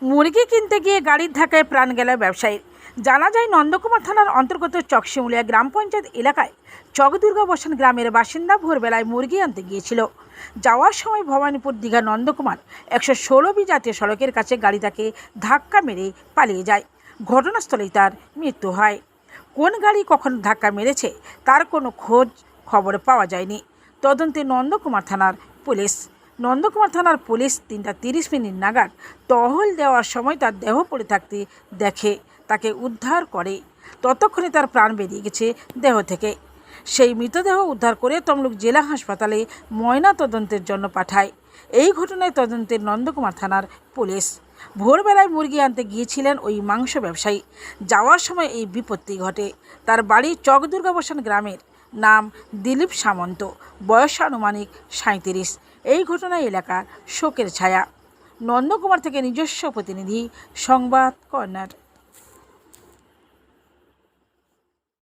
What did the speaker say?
মুরগি কিনতে গিয়ে গাড়ির ধাক্কায় প্রাণ গেল ব্যবসায়ীর। জানা যায় নন্দকুমার থানার অন্তর্গত চকশিমুলিয়া গ্রাম পঞ্চায়েত এলাকায় চকদুর্গাবসান গ্রামের বাসিন্দা ভোরবেলায় মুরগি আনতে গিয়েছিল। যাওয়ার সময় ভবানীপুর দীঘা নন্দকুমার 116B জাতীয় সড়কের কাছে গাড়ি তাকে ধাক্কা মেরে পালিয়ে যায়। ঘটনাস্থলেই তার মৃত্যু হয়। কোন গাড়ি কখন ধাক্কা মেরেছে তার কোনো খোঁজ খবর পাওয়া যায়নি। তদন্তে নন্দকুমার থানার পুলিশ 3টা 30 মিনিট নাগাদ টহল দেওয়ার সময় তার দেহ পড়ে থাকতে দেখে তাকে উদ্ধার করে। ততক্ষণে তার প্রাণ বেরিয়ে গেছে দেহ থেকে। সেই মৃতদেহ উদ্ধার করে তমলুক জেলা হাসপাতালে ময়না তদন্তের জন্য পাঠায়। এই ঘটনায় তদন্তে নন্দকুমার থানার পুলিশ। ভোরবেলায় মুরগি আনতে গিয়েছিলেন ওই মাংস ব্যবসায়ী। যাওয়ার সময় এই বিপত্তি ঘটে। তার বাড়ি চকদুর্গাবসান গ্রামের, নাম দিলীপ সামন্ত, বয়স আনুমানিক 37। এই ঘটনায় এলাকার শোকের ছায়া। নন্দকুমার থেকে নিজস্ব প্রতিনিধি, সংবাদ কর্নার।